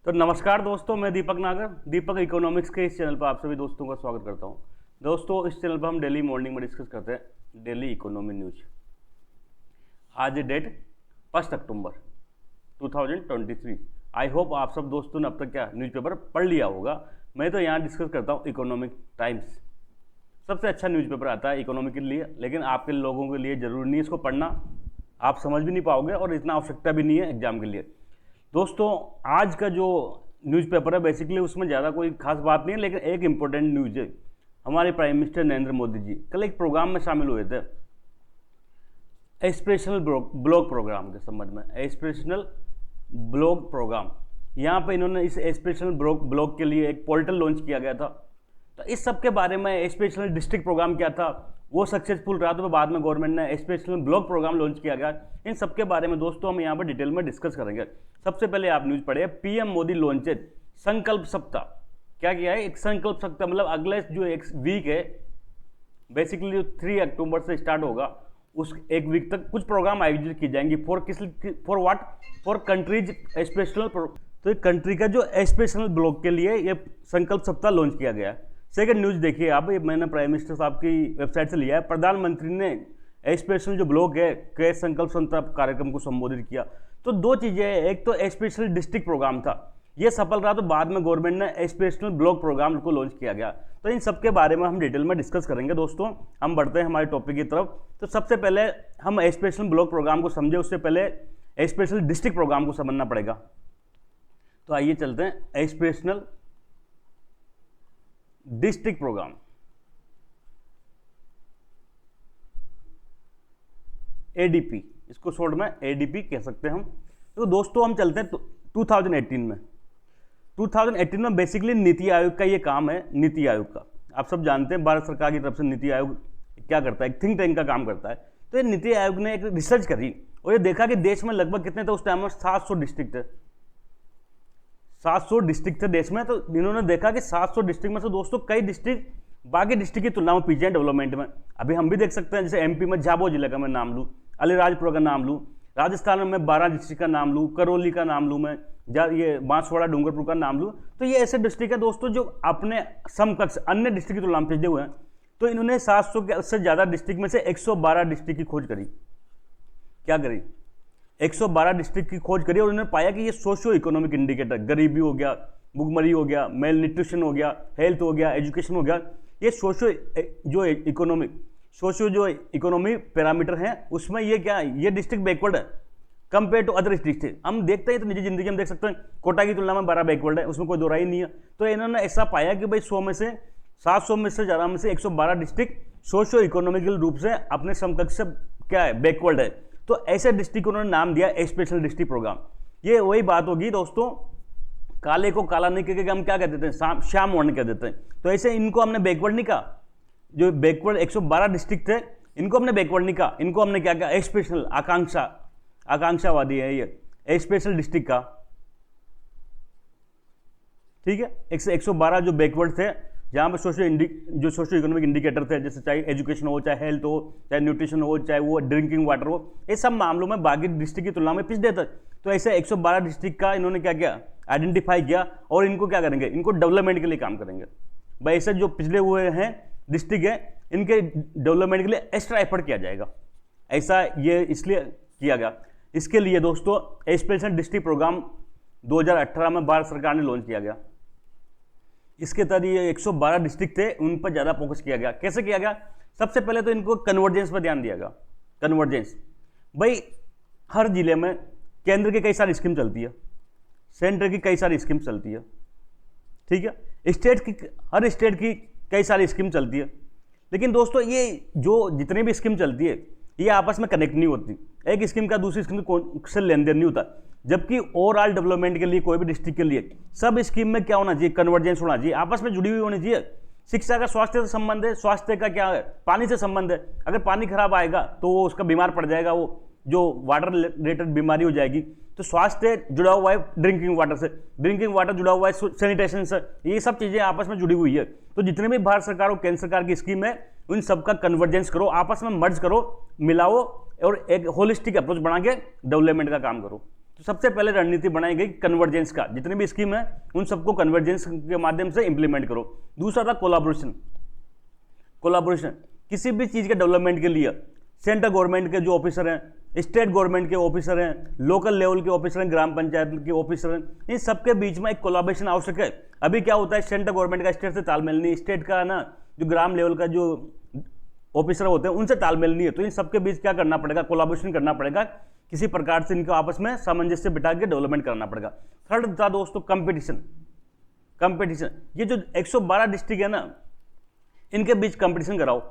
तो नमस्कार दोस्तों, मैं दीपक नागर, दीपक इकोनॉमिक्स के इस चैनल पर आप सभी दोस्तों का स्वागत करता हूं। दोस्तों, इस चैनल पर हम डेली मॉर्निंग में डिस्कस करते हैं डेली इकोनॉमी न्यूज। आज डेट 1 अक्टूबर 2023। आई होप आप सब दोस्तों ने अब तक क्या न्यूज़पेपर पढ़ लिया होगा। मैं तो यहाँ डिस्कस करता हूँ इकोनॉमिक टाइम्स। सबसे अच्छा न्यूज़पेपर आता है इकोनॉमी के लिए, लेकिन आपके लोगों के लिए ज़रूरी नहीं है इसको पढ़ना, आप समझ भी नहीं पाओगे और इतना आवश्यकता भी नहीं है एग्जाम के लिए। दोस्तों, आज का जो न्यूज़पेपर है बेसिकली उसमें ज़्यादा कोई खास बात नहीं है, लेकिन एक इम्पोर्टेंट न्यूज़ है। हमारे प्राइम मिनिस्टर नरेंद्र मोदी जी कल एक प्रोग्राम में शामिल हुए थे, एस्पिरेशनल ब्लॉग प्रोग्राम के संबंध में। एस्पिरेशनल ब्लॉग प्रोग्राम, यहाँ पे इन्होंने इस एस्पिरेशनल ब्लॉग के लिए एक पोर्टल लॉन्च किया गया था। तो इस सब के बारे में एस्पिरेशनल डिस्ट्रिक्ट प्रोग्राम क्या था, वो सक्सेसफुल रहा तो बाद में गवर्नमेंट ने एस्पिरेशनल ब्लॉक प्रोग्राम लॉन्च किया गया। इन सब के बारे में दोस्तों हम यहाँ पर डिटेल में डिस्कस करेंगे। सबसे पहले आप न्यूज़ पढ़िए, पीएम मोदी लॉन्चेड संकल्प सप्ताह। क्या किया है? एक संकल्प सप्ताह, मतलब अगले जो एक वीक है, बेसिकली जो 3 अक्टूबर से स्टार्ट होगा, उस एक वीक तक कुछ प्रोग्राम आयोजित की जाएंगी। For what? For countries aspirational. तो एक कंट्री का जो एस्पिरेशनल ब्लॉक के लिए ये संकल्प सप्ताह लॉन्च किया गया है। सेकंड न्यूज़ देखिए आप, ये मैंने प्राइम मिनिस्टर साहब की वेबसाइट से लिया है। प्रधानमंत्री ने एस्पिरेशनल जो ब्लॉक है के संकल्प सप्ताह कार्यक्रम को संबोधित किया। तो दो चीज़ें हैं, एक तो एस्पिरेशनल डिस्ट्रिक्ट प्रोग्राम था, ये सफल रहा तो बाद में गवर्नमेंट ने एस्पिरेशनल ब्लॉक प्रोग्राम को लॉन्च किया गया। तो इन सब के बारे में हम डिटेल में डिस्कस करेंगे। दोस्तों, हम बढ़ते हैं हमारे टॉपिक की तरफ। तो सबसे पहले हम एस्पिरेशनल ब्लॉक प्रोग्राम को समझे, उससे पहले एस्पिरेशनल डिस्ट्रिक्ट प्रोग्राम को समझना पड़ेगा। तो आइए चलते हैं एस्पिरेशनल डिस्ट्रिक्ट प्रोग्राम। एडीपी, इसको शॉर्ट में एडीपी कह सकते हैं हम। तो दोस्तों हम चलते हैं 2018 में। 2018 में बेसिकली नीति आयोग का ये काम है। नीति आयोग का आप सब जानते हैं, भारत सरकार की तरफ से नीति आयोग क्या करता है, एक थिंक टैंक का काम करता है। तो ये नीति आयोग ने एक रिसर्च करी और ये देखा कि देश में लगभग कितने थे उस टाइम में, 700 डिस्ट्रिक्ट थे। 700 डिस्ट्रिक्ट थे देश में। तो इन्होंने देखा कि 700 डिस्ट्रिक्ट में से दोस्तों कई डिस्ट्रिक्ट बाकी डिस्ट्रिक्ट की तुलना में पीछे हैं डेवलपमेंट में। अभी हम भी देख सकते हैं, जैसे एमपी में झाबुआ जिले का मैं नाम लूँ, अलीराजपुर का नाम लूँ, राजस्थान में मैं 12 डिस्ट्रिक्ट का नाम लूँ, करौली का नाम लूँ, मैं ये बांसवाड़ा डूंगरपुर का नाम लूँ। तो ये ऐसे डिस्ट्रिक्ट है दोस्तों जो अपने समकक्ष अन्य डिस्ट्रिक्ट की तुलना में पिछड़े हुए हैं। तो इन्होंने 700 से ज़्यादा डिस्ट्रिक्ट में से 112 डिस्ट्रिक्ट की खोज करी। क्या करी? 112 डिस्ट्रिक्ट की खोज करी और उन्होंने पाया कि ये सोशियो इकोनॉमिक इंडिकेटर, गरीबी हो गया, भुखमरी हो गया, मेल न्यूट्रिशन हो गया, हेल्थ हो गया, एजुकेशन हो गया, ये सोशियो जो इकोनॉमी पैरामीटर हैं उसमें ये क्या है, ये डिस्ट्रिक्ट बैकवर्ड है कंपेयर टू अदर डिस्ट्रिक्ट। हम देखते हैं तो निजी जिंदगी हम देख सकते हैं कोटा की तुलना में 12 बैकवर्ड है, उसमें कोई दो राय नहीं है। तो इन्होंने ऐसा पाया कि भाई 100 में से 700 में से ज़्यादा में से 112 डिस्ट्रिक्ट सोशियो इकोनॉमिकल रूप से अपने समकक्ष से क्या है, बैकवर्ड है। तो ऐसे डिस्ट्रिक्ट को उन्होंने नाम दिया एस्पिरेशनल डिस्ट्रिक्ट प्रोग्राम। ये वही बात होगी दोस्तों, काले को काला नहीं कह के हम क्या कह देते हैं, श्याम वर्ण कह देते हैं। तो ऐसे इनको हमने बैकवर्ड नहीं कहा, जो बैकवर्ड 112 डिस्ट्रिक्ट थे इनको हमने बैकवर्ड नहीं कहा, इनको हमने क्या कहा, एस्पिरेशनल, आकांक्षावादी है ये एस्पिरेशनल डिस्ट्रिक्ट का। ठीक है, 112 जो बैकवर्ड थे, जहाँ पर सोशो इकोनॉमिक इंडिकेटर थे, जैसे चाहे एजुकेशन हो, चाहे हेल्थ हो, चाहे न्यूट्रिशन हो, चाहे वो ड्रिंकिंग वाटर हो, ये सब मामलों में बाकी डिस्ट्रिक्ट की तुलना में पिछड़े थे। तो ऐसे 112 डिस्ट्रिक्ट का इन्होंने क्या किया, आइडेंटिफाई किया और इनको क्या करेंगे, इनको डेवलपमेंट के लिए काम करेंगे। भाई ऐसे जो पिछड़े हुए हैं डिस्ट्रिक्ट है, इनके डेवलपमेंट के लिए एक्स्ट्रा एफर्ट किया जाएगा। ऐसा ये इसलिए किया गया। इसके लिए दोस्तों एस्पिरेशनल डिस्ट्रिक्ट प्रोग्राम 2018 में भारत सरकार ने लॉन्च किया गया। इसके तहत ये 112 डिस्ट्रिक्ट थे, उन पर ज़्यादा फोकस किया गया। कैसे किया गया? सबसे पहले तो इनको कन्वर्जेंस पर ध्यान दिया गया। कन्वर्जेंस, भाई हर जिले में केंद्र की कई सारी स्कीम चलती है, सेंटर की कई सारी स्कीम चलती है, ठीक है, हर स्टेट की कई सारी स्कीम चलती है। लेकिन दोस्तों ये जो जितनी भी स्कीम चलती है ये आपस में कनेक्ट नहीं होती, एक स्कीम का दूसरी स्कीम से लेन देन नहीं होता। जबकि ओवरऑल डेवलपमेंट के लिए कोई भी डिस्ट्रिक्ट के लिए सब स्कीम में क्या होना चाहिए, कन्वर्जेंस होना चाहिए, आपस में जुड़ी हुई होनी चाहिए। शिक्षा का स्वास्थ्य से संबंध है, स्वास्थ्य का क्या है, पानी से संबंध है। अगर पानी खराब आएगा तो वो उसका बीमार पड़ जाएगा, वो जो वाटर रिलेटेड बीमारी हो जाएगी। तो स्वास्थ्य जुड़ा हुआ है ड्रिंकिंग वाटर से, ड्रिंकिंग वाटर जुड़ा हुआ है सैनिटेशन से, ये सब चीज़ें आपस में जुड़ी हुई है। तो जितने भी भारत सरकार और केंद्र सरकार की स्कीम है उन सबका कन्वर्जेंस करो, आपस में मर्ज करो, मिलाओ और एक होलिस्टिक अप्रोच बना के डेवलपमेंट का काम करो। तो सबसे पहले रणनीति बनाई गई कन्वर्जेंस का, जितनी भी स्कीम है उन सबको कन्वर्जेंस के माध्यम से इंप्लीमेंट करो। दूसरा था कोलाबोरेशन। कोलाबोरेशन किसी भी चीज के डेवलपमेंट के लिए सेंट्रल गवर्नमेंट के जो ऑफिसर हैं, स्टेट गवर्नमेंट के ऑफिसर हैं, लोकल लेवल के ऑफिसर हैं, ग्राम पंचायत के ऑफिसर हैं, इन सबके बीच में एक कोलाबोरेशन आवश्यक है। अभी क्या होता है, सेंट्रल गवर्नमेंट का स्टेट से तालमेल नहीं, स्टेट का ना जो ग्राम लेवल का जो ऑफिसर होते हैं उनसे तालमेल नहीं है, तो इन सबके बीच क्या करना पड़ेगा, कोलाबोरेशन करना पड़ेगा, किसी प्रकार से इनको आपस में सामंजस्य बिठा के डेवलपमेंट करना पड़ेगा। थर्ड था दोस्तों कंपटीशन। कंपटीशन, ये जो 112 डिस्ट्रिक्ट है ना, इनके बीच कंपटीशन कराओ।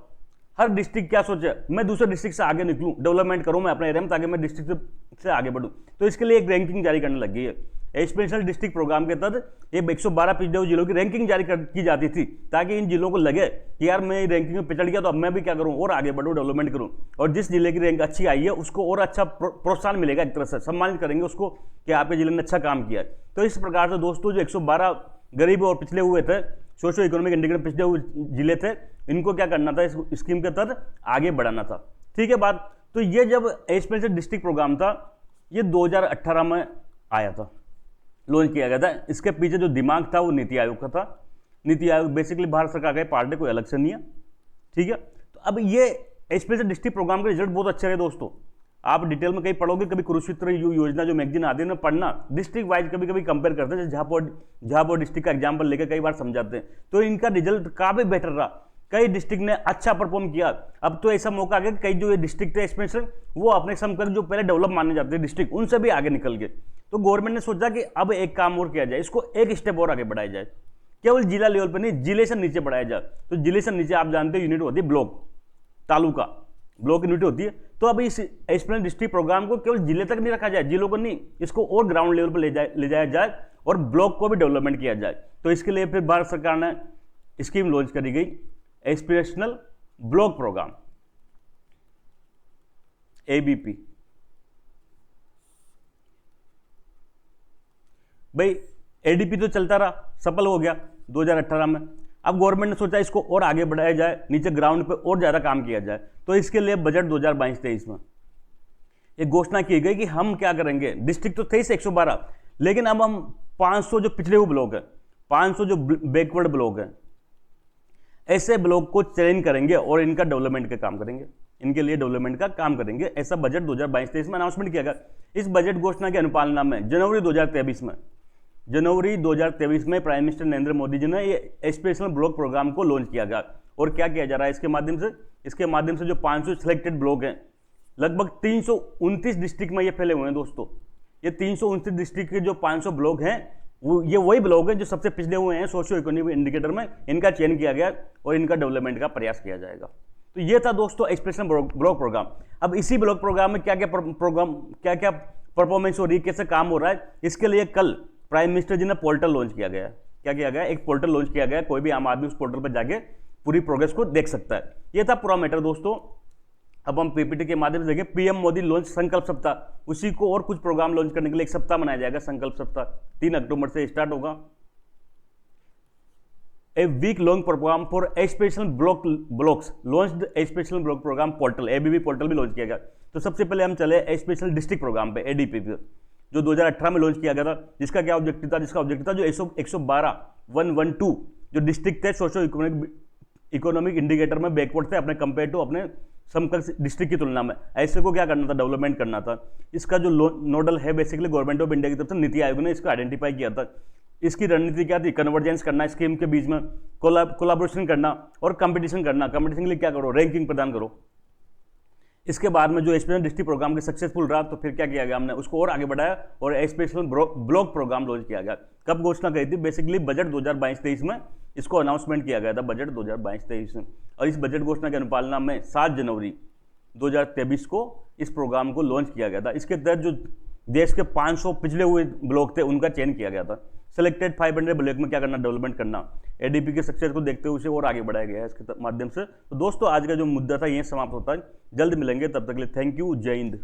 हर डिस्ट्रिक्ट क्या सोचे, मैं दूसरे डिस्ट्रिक्ट से आगे निकलूं, डेवलपमेंट करूं मैं अपने एरिया में, ताकि मैं डिस्ट्रिक्ट से आगे बढ़ूं। तो इसके लिए एक रैंकिंग जारी करने लगी है। एक्सपेंशनल डिस्ट्रिक्ट प्रोग्राम के तहत ये 112 पिछड़े जिलों की रैंकिंग जारी की जाती थी, ताकि इन जिलों को लगे कि यार मैं रैंकिंग में पिछड़ गया तो अब मैं भी क्या करूं, और आगे बढ़ूं, डेवलपमेंट करूं। और जिस जिले की रैंक अच्छी आई है उसको और अच्छा प्रोत्साहन मिलेगा, एक तरह से सम्मानित करेंगे उसको कि आपके जिले ने अच्छा काम किया है। तो इस प्रकार से दोस्तों जो 112 गरीब और पिछले हुए थे, सोशो इकोनॉमिक इंडिकेटर पिछड़े हुए जिले थे, इनको क्या करना था, इस स्कीम के तहत आगे बढ़ाना था। ठीक है बात। तो ये जब एक्सपेंसिव डिस्ट्रिक्ट प्रोग्राम था, ये 2018 में आया था, लॉन्च किया गया था। इसके पीछे जो दिमाग था वो नीति आयोग का था। नीति आयोग बेसिकली भारत सरकार का पार्ट है, कोई अलग से नहीं है। ठीक है। तो अब ये एक्सपेंसिव डिस्ट्रिक्ट प्रोग्राम के रिजल्ट बहुत अच्छे रहे दोस्तों। आप डिटेल में कहीं पढ़ोगे, कभी कुरुक्षेत्र योजना जो मैगजीन आती है ना, पढ़ना, डिस्ट्रिक्ट वाइज कभी कभी कंपेयर करते हैं, झाबुआ डिस्ट्रिक्ट का एग्जाम्पल लेकर कई बार समझाते हैं, तो इनका रिजल्ट काफी बेटर रहा। कई डिस्ट्रिक्ट ने अच्छा परफॉर्म किया। अब तो ऐसा मौका आ गया कि कई जो ये डिस्ट्रिक्ट थे एक्सपेंशन, वो अपने समकक्ष जो पहले डेवलप माने जाते थे डिस्ट्रिक्ट, उनसे भी आगे निकल गए। तो गवर्नमेंट ने सोचा कि अब एक काम और किया जाए, इसको एक स्टेप और आगे बढ़ाया जाए, केवल जिला लेवल पर नहीं, जिले से नीचे बढ़ाया जाए। तो जिले से नीचे आप जानते हो यूनिट होती है ब्लॉक, तालुका, ब्लॉक यूनिट होती है। तो अब इस एक्सपेंशन डिस्ट्रिक्ट प्रोग्राम को केवल जिले तक नहीं रखा जाए, जिलों को नहीं, इसको और ग्राउंड लेवल पर ले जाया जाए और ब्लॉक को भी डेवलपमेंट किया जाए। तो इसके लिए फिर भारत सरकार ने स्कीम लॉन्च करी गई, एस्पिरेशनल ब्लॉक प्रोग्राम, एबीपी। भाई एडीपी तो चलता रहा, सफल हो गया 2018 में। अब गवर्नमेंट ने सोचा इसको और आगे बढ़ाया जाए, नीचे ग्राउंड पे और ज्यादा काम किया जाए। तो इसके लिए बजट 2022-23 में एक घोषणा की गई कि हम क्या करेंगे, डिस्ट्रिक्ट तो थे 112, लेकिन अब हम 500 जो पिछड़े हुए ब्लॉक है, 500 जो बैकवर्ड ब्लॉक है, ऐसे ब्लॉक को चयन करेंगे और इनका डेवलपमेंट का काम करेंगे, इनके लिए डेवलपमेंट का काम करेंगे। ऐसा बजट 2022-23 में अनाउंसमेंट किया गया। इस बजट घोषणा के अनुपालना में जनवरी 2023 में प्राइम मिनिस्टर नरेंद्र मोदी जी ने ये एस्पिरेशनल ब्लॉक प्रोग्राम को लॉन्च किया गया। और क्या किया जा रहा है इसके माध्यम से जो 500 सिलेक्टेड ब्लॉक हैं, लगभग 329 डिस्ट्रिक्ट में ये फैले हुए हैं दोस्तों। ये 329 डिस्ट्रिक्ट के जो 500 ब्लॉक हैं, ये वही ब्लॉक हैं जो सबसे पिछले हुए हैं सोशियो इकोनॉमिक इंडिकेटर में, इनका चयन किया गया और इनका डेवलपमेंट का प्रयास किया जाएगा। तो ये था दोस्तों एक्सप्रेशन ब्लॉक प्रोग्राम। अब इसी ब्लॉक प्रोग्राम में क्या क्या परफॉर्मेंस हो रही है, कैसे काम हो रहा है, इसके लिए कल प्राइम मिनिस्टर जी ने पोर्टल लॉन्च किया गया। क्या किया गया, एक पोर्टल लॉन्च किया गया, कोई भी आम आदमी उस पोर्टल पर जाके पूरी प्रोग्रेस को देख सकता है। ये था पूरा मैटर दोस्तों। अब हम पीपीटी के माध्यम से देखें, पीएम मोदी लॉन्च संकल्प सप्ताह, उसी को और कुछ प्रोग्राम लॉन्च करने के लिए एक सप्ताह मनाया जाएगा, संकल्प सप्ताह 3 अक्टूबर से स्टार्ट होगा। A week long programme for aspirational blocks launched aspirational block programme portal, ABB portal भी लॉन्च किया गया। तो सबसे पहले हम चले एस्पिरेशनल डिस्ट्रिक्ट प्रोग्राम पे, एडीपी पे, जो 2018 में लॉन्च किया गया था। जिसका क्या ऑब्जेक्टिव था, जो 112 जो डिस्ट्रिक्ट थे सोशो इकोनॉमिक इंडिकेटर में बैकवर्ड थे अपने कंपेयर टू अपने समकक्ष डिस्ट्रिक्ट की तुलना में, ऐसे को क्या करना था, डेवलपमेंट करना था। इसका जो नोडल है बेसिकली गवर्नमेंट ऑफ इंडिया की तरफ से नीति आयोग ने इसको आइडेंटिफाई किया था। इसकी रणनीति क्या थी, कन्वर्जेंस करना, स्कीम के बीच में कोलाबोरेशन करना और कंपटीशन करना। कंपटीशन के लिए क्या करो, रैंकिंग प्रदान करो। इसके बाद में जो एस्पिरेशनल डिस्ट्रिक्ट प्रोग्राम के सक्सेसफुल रहा, तो फिर क्या किया गया, हमने उसको और आगे बढ़ाया और एस्पिरेशनल ब्लॉक प्रोग्राम लॉन्च किया गया। कब घोषणा करी थी, बेसिकली बजट 2022-23 में इसको अनाउंसमेंट किया गया था, बजट 2022-23 में। और इस बजट घोषणा के अनुपालना में 7 जनवरी 2023 को इस प्रोग्राम को लॉन्च किया गया था। इसके तहत जो देश के 500 पिछले हुए ब्लॉक थे उनका चयन किया गया था। सिलेक्टेड 500 ब्लॉक में क्या करना, डेवलपमेंट करना। एडीपी के सक्सेस को देखते हुए उसे और आगे बढ़ाया गया है इसके माध्यम से। तो दोस्तों आज का जो मुद्दा था यहीं समाप्त होता है। जल्द मिलेंगे, तब तक के लिए थैंक यू, जय हिंद।